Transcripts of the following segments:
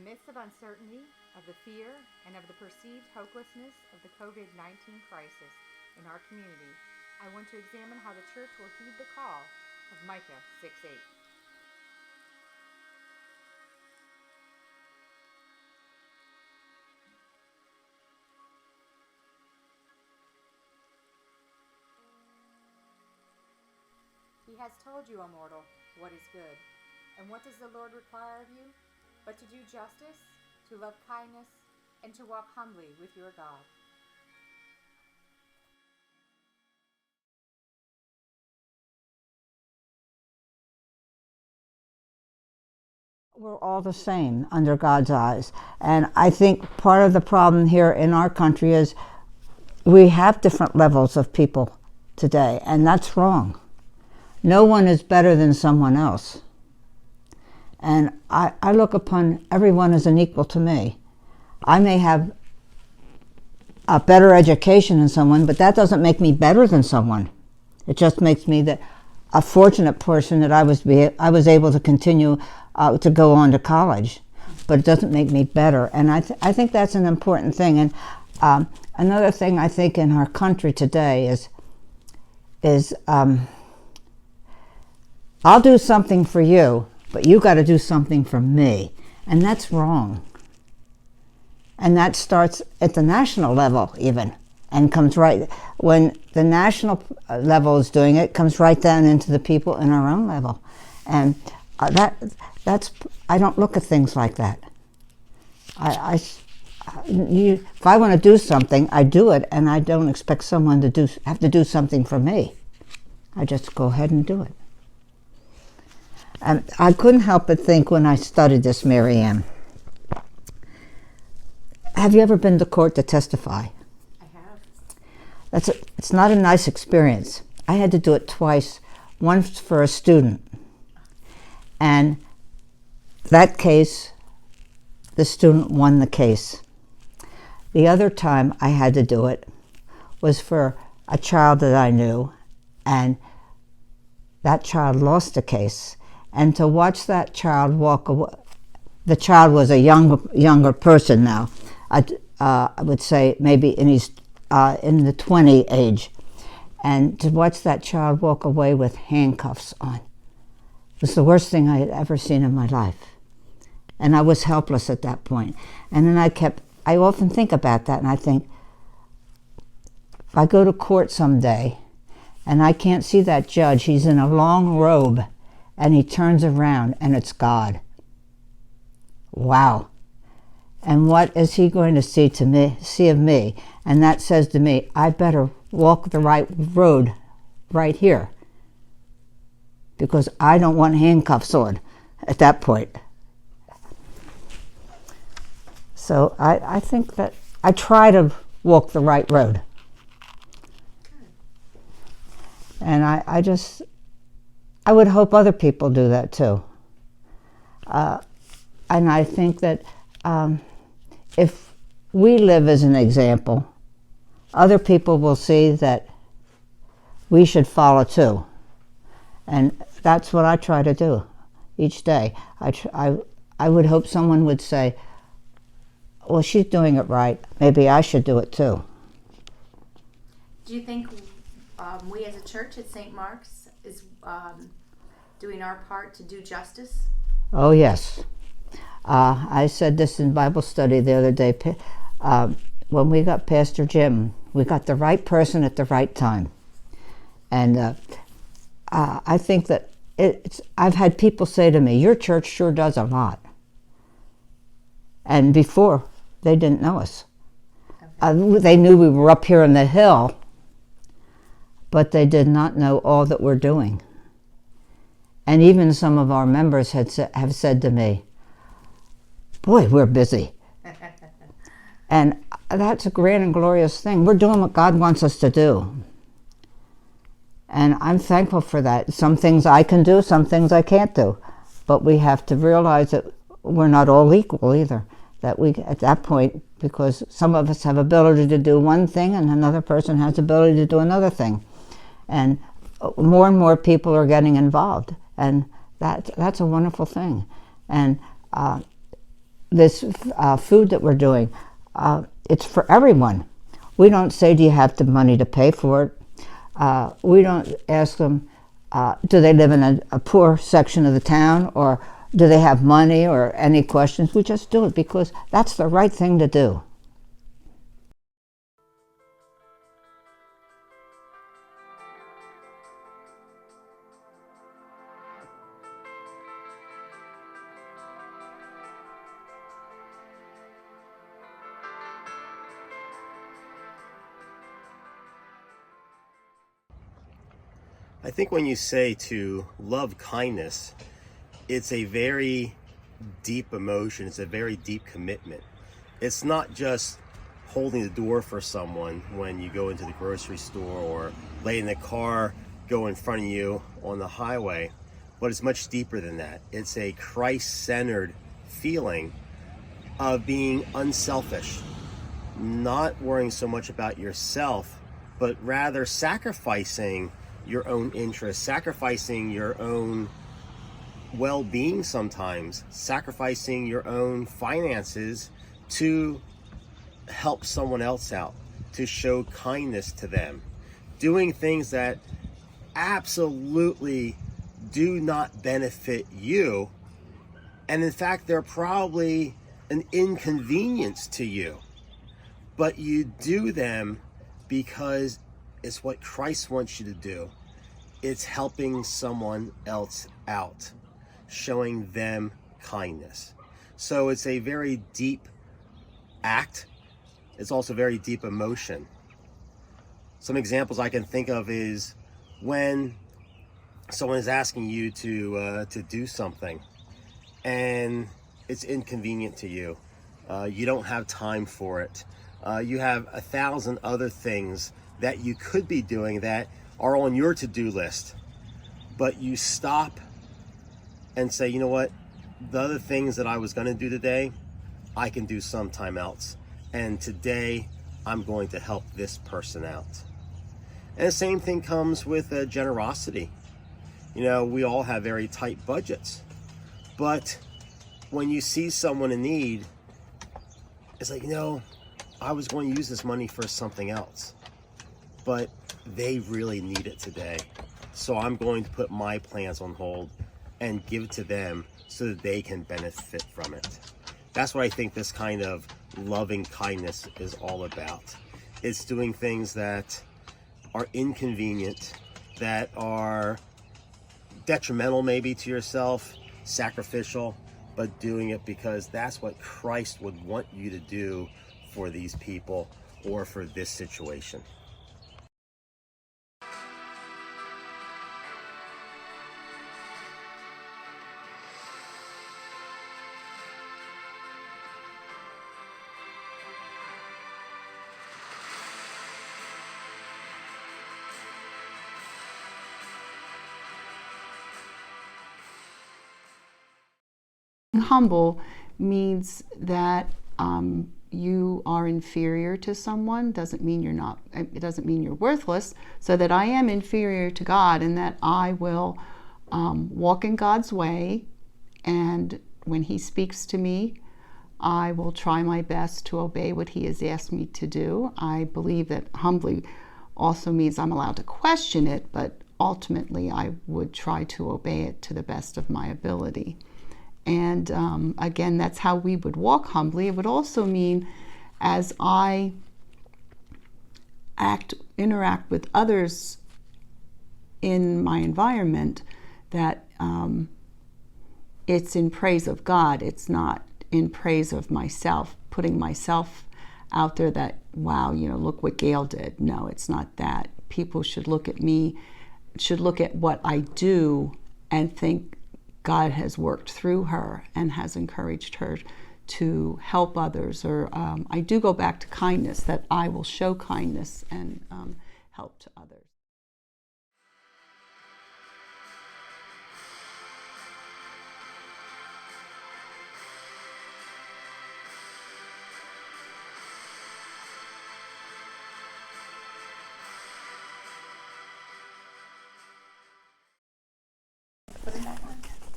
the midst of uncertainty, of the fear, and of the perceived hopelessness of the COVID-19 crisis in our community, I want to examine how the church will heed the call of Micah 6:8. He has told you, O mortal, what is good. And what does the Lord require of you? But to do justice, to love kindness, and to walk humbly with your God. We're all the same under God's eyes. And I think part of the problem here in our country is we have different levels of people today, and that's wrong. No one is better than someone else. And I look upon everyone as an equal to me. I may have a better education than someone, but that doesn't make me better than someone. It just makes me a fortunate person that I was able to continue to go on to college, but it doesn't make me better. And I think that's an important thing. And another thing I think in our country today is I'll do something for you, but you got to do something for me. And that's wrong. And that starts at the national level even, and comes right, when the national level is doing it, comes right down into the people in our own level. And that's, I don't look at things like that. If I want to do something, I do it, and I don't expect someone to have to do something for me. I just go ahead and do it. And I couldn't help but think when I studied this, MaryAnn, have you ever been to court to testify? I have. It's not a nice experience. I had to do it twice, once for a student. And that case, the student won the case. The other time I had to do it was for a child that I knew, and that child lost the case. And to watch that child walk away, the child was a younger person now. I would say maybe in the 20 age. And to watch that child walk away with handcuffs on was the worst thing I had ever seen in my life. And I was helpless at that point. And then I often think about that, and I think, if I go to court someday and I can't see that judge, he's in a long robe, and he turns around and it's God. Wow. And what is he going to see of me? And that says to me, I better walk the right road right here, because I don't want handcuffs on at that point. So I think that I try to walk the right road. And I would hope other people do that too. And I think that if we live as an example, other people will see that we should follow too. And that's what I try to do each day. I would hope someone would say, well, she's doing it right. Maybe I should do it too. Do you think we as a church at St. Mark's is doing our part to do justice? Oh, yes. I said this in Bible study the other day. When we got Pastor Jim, we got the right person at the right time. And I think that I've had people say to me, your church sure does a lot. And before, they didn't know us. Okay. They knew we were up here on the hill, but they did not know all that we're doing. And even some of our members have said to me, boy, we're busy. And that's a grand and glorious thing. We're doing what God wants us to do. And I'm thankful for that. Some things I can do, some things I can't do. But we have to realize that we're not all equal either. That we, at that point, because some of us have ability to do one thing and another person has ability to do another thing. And more people are getting involved. And that's a wonderful thing. And this food that we're doing, it's for everyone. We don't say, do you have the money to pay for it? We don't ask them, do they live in a poor section of the town, or do they have money, or any questions. We just do it because that's the right thing to do. I think when you say to love kindness, it's a very deep emotion. It's a very deep commitment. It's not just holding the door for someone when you go into the grocery store or letting the car go in front of you on the highway, but it's much deeper than that. It's a Christ-centered feeling of being unselfish, not worrying so much about yourself, but rather sacrificing your own interests, sacrificing your own well-being sometimes, sacrificing your own finances to help someone else out, to show kindness to them, doing things that absolutely do not benefit you, and in fact they're probably an inconvenience to you, but you do them because it's what Christ wants you to do. It's helping someone else out, showing them kindness. So it's a very deep act. It's also very deep emotion. Some examples I can think of is when someone is asking you to do something and it's inconvenient to you. You don't have time for it. You have 1,000 other things that you could be doing that are on your to-do list, but you stop and say, you know what, the other things that I was going to do today, I can do sometime else, and today I'm going to help this person out. And the same thing comes with generosity. You know, we all have very tight budgets, but when you see someone in need, it's like, you know, I was going to use this money for something else, but they really need it today. So I'm going to put my plans on hold and give it to them so that they can benefit from it. That's what I think this kind of loving kindness is all about. It's doing things that are inconvenient, that are detrimental maybe to yourself, sacrificial, but doing it because that's what Christ would want you to do for these people or for this situation. Humble means that you are inferior to someone. Doesn't mean you're not. It doesn't mean you're worthless. So that I am inferior to God, and that I will walk in God's way. And when He speaks to me, I will try my best to obey what He has asked me to do. I believe that humbly also means I'm allowed to question it, but ultimately I would try to obey it to the best of my ability. And again, that's how we would walk humbly. It would also mean as I interact with others in my environment, that it's in praise of God. It's not in praise of myself, putting myself out there that, wow, you know, look what Gail did. No, it's not that. People should look at me, should look at what I do and think God has worked through her and has encouraged her to help others. Or I do go back to kindness, that I will show kindness and help to others.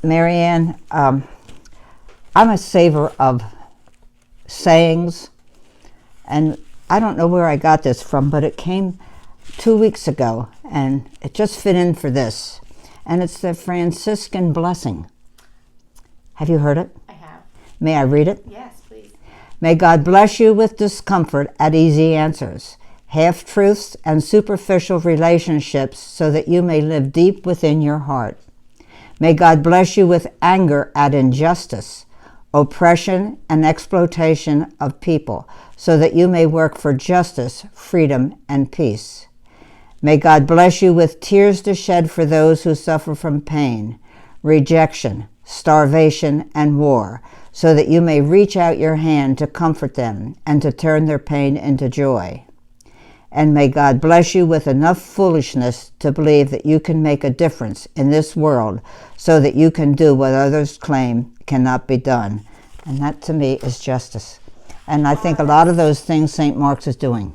MaryAnn, I'm a saver of sayings. And I don't know where I got this from, but it came 2 weeks ago, and it just fit in for this. And it's the Franciscan blessing. Have you heard it? I have. May I read it? Yes, please. May God bless you with discomfort at easy answers, half-truths and superficial relationships, so that you may live deep within your heart. May God bless you with anger at injustice, oppression, and exploitation of people, so that you may work for justice, freedom, and peace. May God bless you with tears to shed for those who suffer from pain, rejection, starvation, and war, so that you may reach out your hand to comfort them and to turn their pain into joy. And may God bless you with enough foolishness to believe that you can make a difference in this world, so that you can do what others claim cannot be done. And that, to me, is justice. And I think a lot of those things St. Mark's is doing.